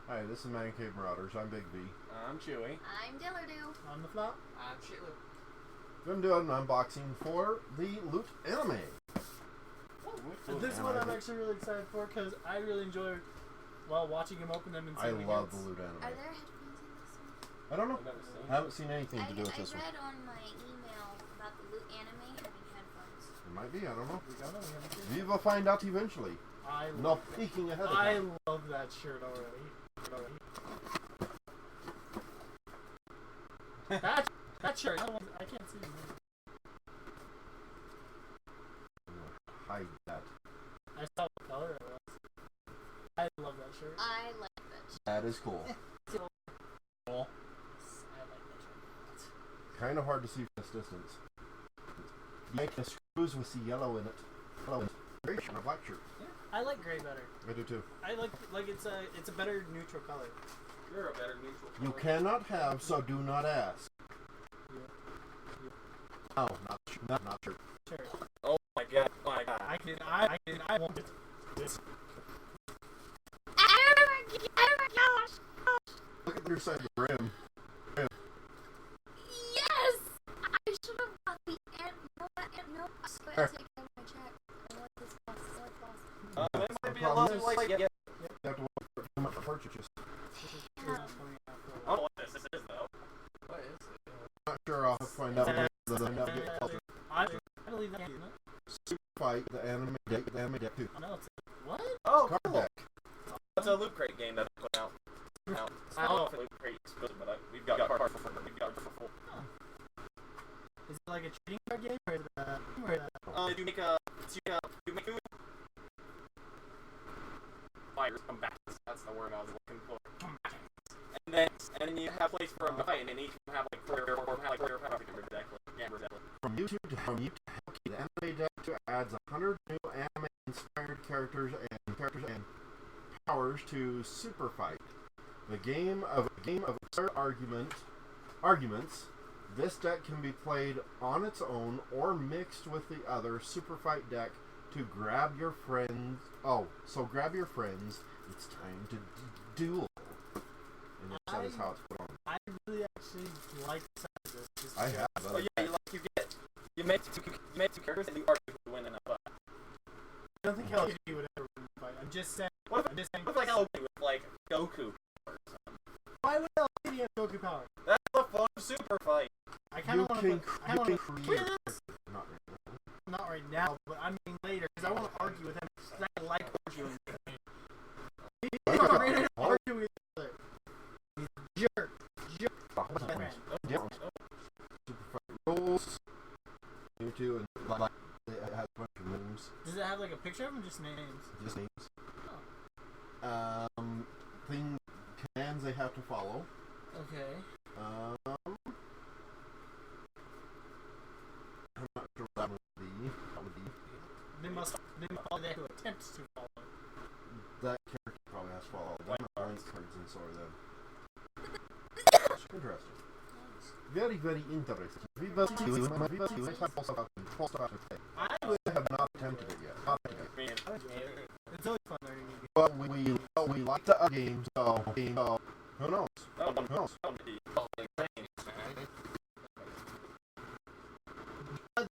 Hi, this is Man Cave Marauders. I'm Big V. I'm Chewy. I'm Dillardoo. On the flop. I'm Shitloo. I'm doing an unboxing for the Lootanime. And this one I'm actually really excited for because I really enjoyed watching him open them and I seeing love the the Lootanime. Are there headphones in this one? I don't know. Never I haven't seen anything to do with this I one. read on my email about the Lootanime having headphones. It might be. I don't know. We don't know. We haven't seen We will find out eventually. No peeking ahead of I time. love that shirt already. that shirt. I can't see it. Hide that. I saw what color it was. I love that shirt. I like that shirt. That is cool. I like that shirt. Kind of hard to see from this distance. Make the screws with the yellow in it. Very sharp black shirt. Yeah, I like gray better. I do too. I like it's a better neutral color. You're a better neutral color. You cannot have, so do not ask. No, not sure. Sure. Oh my god. Oh my god. I want it. This. Oh my gosh! Look at the other side of the rim. Yes! I should have bought the no, I swear I take out my check. I want this boss. It might be a problem little is- like You have to wait for too much to purchase. I don't know what this is though. What is it? Not sure. I'll have to find out. I believe that, isn't it? Super Fight, the anime deck 2. I know it's what? Oh, Card cool. deck. That's a Loot Crate game that I put out. I don't know if Loot Crate is good, but we've got cards for full. Is it like a trading card game or is it You make food. Fighters come back. That's the word I was looking for. And then you have place for them to fight, and then each have like four power exactly. From you to Helki, the anime deck 2 adds 100 new anime-inspired characters and powers to Super Fight. The game of absurd arguments. This deck can be played on its own or mixed with the other Super Fight deck to grab your friends. So grab your friends. It's time to duel. And that is how it's put on. I really actually like the sound of this. I have. Oh yeah, you make two characters and you argue who win in a fight. I don't think Hello Kitty would ever win the fight. I'm just saying. What if like Hello Kitty with like Goku? Why would Hello Kitty have Goku power? That's the fun Super Fight. I kind of want to create. Not right now, but I mean later, because I want to argue with him. I like arguing with him. He's not ready to argue with each other. He's a jerk. Super Fight rules. You two and like it has a bunch of moves. Does it have like a picture of him? Just names. Just names. Commands they have to follow. Okay. I'm not sure what that would be. They have to attempt to follow. That character probably has to follow. Them are blank cards and so are them. Interesting. Very, very interesting. I would have not attempted it yet. It's always fun learning new games. But we like the other games, so who knows? Who knows?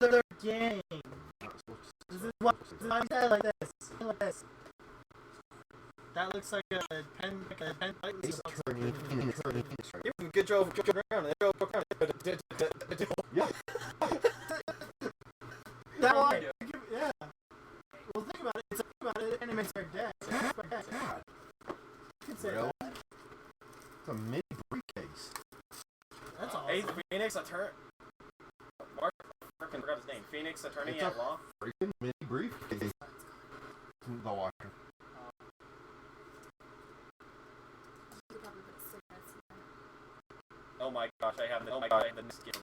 Other game. This is what I said like this. Like this. That looks like a pen. Turning. Good job. Yeah. That one. Yeah. Well, think about it. It's an anime start deck. You can say Really? that. It's a mini briefcase. That's awesome. Hey, Phoenix attorney. Mark freaking forgot his name. Phoenix attorney It's at a law. Freaking mini briefcase. The watcher. You could probably put cigarettes in Oh my gosh, I have the skin.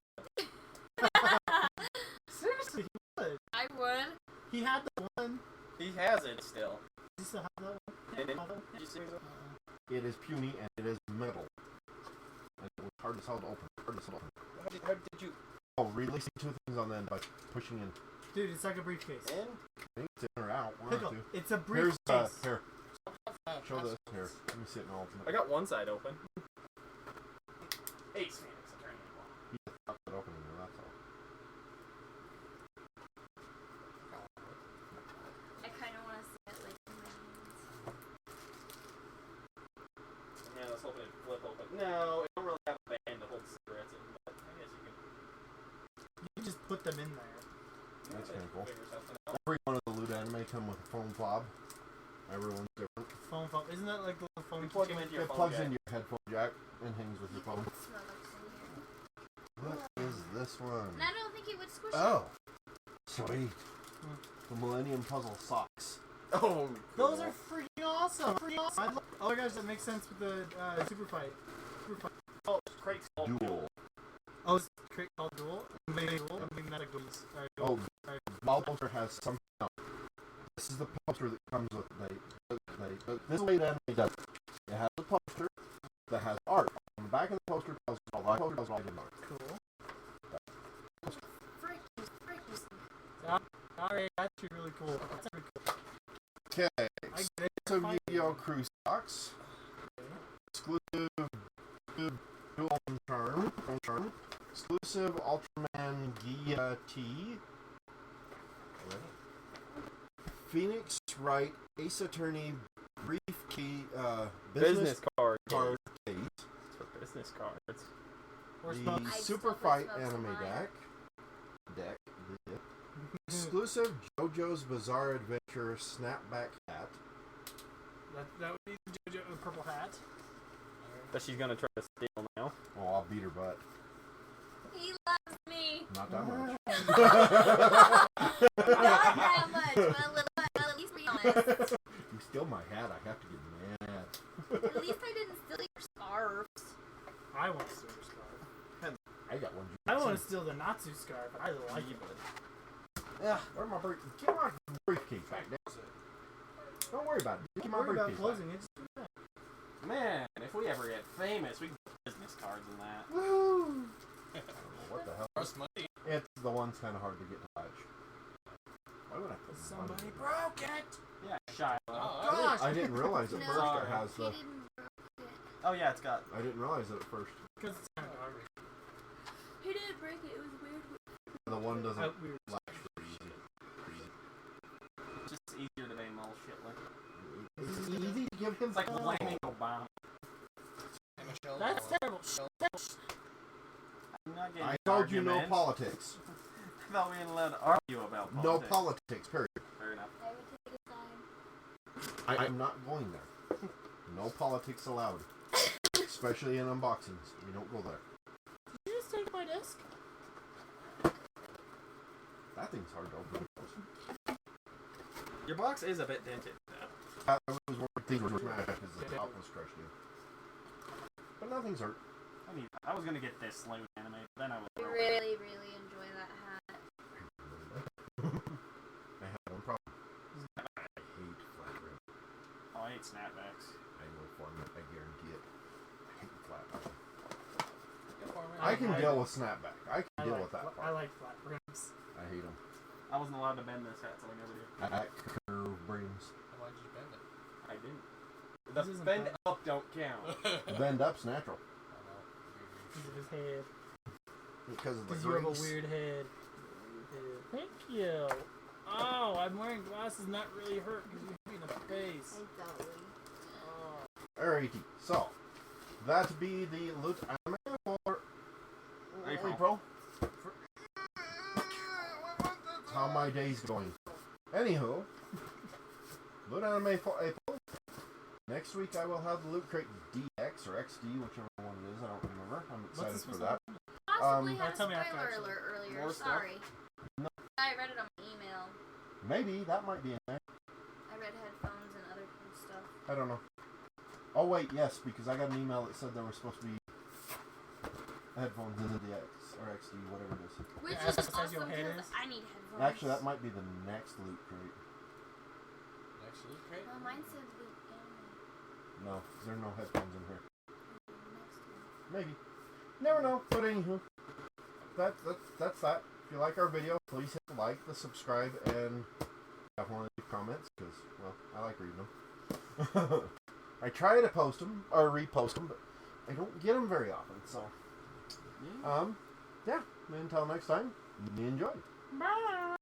Seriously, he would. I would. He had the one. He has it still. Does he still have that one? Did you see it? It is puny and it is metal. And it was hard as hell to open. How did you? Oh, releasing two things on the end by pushing in. Dude, it's like a briefcase. In? I think it's in or out. One or Pickle, two. it's a briefcase. Here. Show this here. Let me see it in ultimate. I got one side open. Ace Phoenix, Attorney Law. You left it open in there, that's all. I kind of want to see it like in my hands. Yeah, let's open it flip open. No, it don't really have a band to hold cigarettes in, but I guess you can. You can just put them in there. That's kind of cool. Figure something out. Every one of the Lootanime come with a foam fob. Everyone's different. Phone. Isn't that like the little phone? You plug them into your It phone plugs jack. into your headphone jack and hangs with your phone. Smell what's in here. What is this one? And I don't think it would squish Oh, sweet. The Millennium Puzzle socks. Oh, Those are freaking awesome. Oh my gosh, that makes sense with the super fight. Oh, it's crates called Duel. Oh, it's a crate called Duel. Duel. I mean, not a goose. Oh, Wild Poster has something else. This is the poster that comes with this way that it does. It has a poster that has art. On the back of the poster tells all the poster tells all the art. Cool. Frick you. Alright, that's actually really cool. That's really cool. Okay, I get it. so Yu-Gi-Oh! Crew socks. Exclusive Dual Charm. Exclusive Ultraman Gia T. Phoenix Wright Ace Attorney Brief Key business card. card case. It's for business cards. Or The smoke. I Super still Fight put smokes in anime mine. deck. Exclusive JoJo's Bizarre Adventure snapback hat. That would be the JoJo purple hat. That she's gonna try to steal now. Oh, I'll beat her butt. He loves me. Not that much. Not that much, but at least be honest. You steal my hat, I have to get mad. At least I didn't steal your scarves. I want to steal your scarf. I got one. I want to steal the Natsu scarf. I like it. Yeah, where's my brief? Get my briefcase back there. Don't worry about it. Get my Worry about briefcase closing back. it. Man, if we ever get famous, we can put business cards in that. Woo! I don't know what the hell. Trust money. It's the one's kind of hard to get to touch. Why would I put Somebody money? broke it. Yeah, Shiloh. Oh, I didn't realize at No, first it has he the. didn't broke it. Oh yeah, it's got. I didn't realize it at first. Because it's kind of garbage. He didn't break it. It was weird. The one doesn't We were latch very easy. It's just easier to name all shit like. It's easy to give him. It's like blaming Obama. Hey, Michelle. That's terrible. I'm not getting I into told you no arguments. politics. I thought we weren't allowed to argue about politics. No politics, period. Fair enough. I would take a side. I'm not going there. No politics allowed. Especially in unboxings. We don't go there. Did you just take my disc? That thing's hard to open. Your box is a bit dented. I was worried things were smashed because the top was crushed in. But nothing's hurt. I was gonna get this Lootanime anime, but then I was. I really, really enjoy that hat. I had no problem. I hate flat rim. Oh, I hate snapbacks. I know for me. I guarantee it. I hate flat rim. I I can like deal it. with snapback. I can deal with that I part. like flat rims. I hate them. I wasn't allowed to bend this hat, so I never did. I like curve brims. Why did you bend it? I didn't. This The isn't bend fun. up don't count. Bend up's natural. Because of his head. Because of the Because you have a grease. weird head. Thank you. Oh, I'm wearing glasses, not really hurt because you hit me in the face. I don't. Oh. Alrighty, so that'd be the Lootanime for April. How my day's going. Anywho, Lootanime for April. Next week I will have the Loot Crate DX or XD, whichever one it is. I don't remember. I'm excited this for was that. Possibly had a tell me after, spoiler actually. alert earlier. More stuff? Sorry. No. I read it on my email. Maybe that might be in there. I read headphones and other cool stuff. I don't know. Oh wait, yes, because I got an email that said there were supposed to be headphones in the X or XD, whatever it is. Which Yeah, is as size your awesome head because is. I need headphones. Actually, that might be the next Loot Crate. Next loot crate? Well, mine said Loot Anime. No, there are no headphones in here. Next one. Maybe. Never know. But anywho, that's that. If you like our video, please hit the like, the subscribe, and definitely leave comments because, well, I like reading them. I try to post them or repost them, but I don't get them very often. So, Yeah. yeah. Until next time, enjoy. Bye.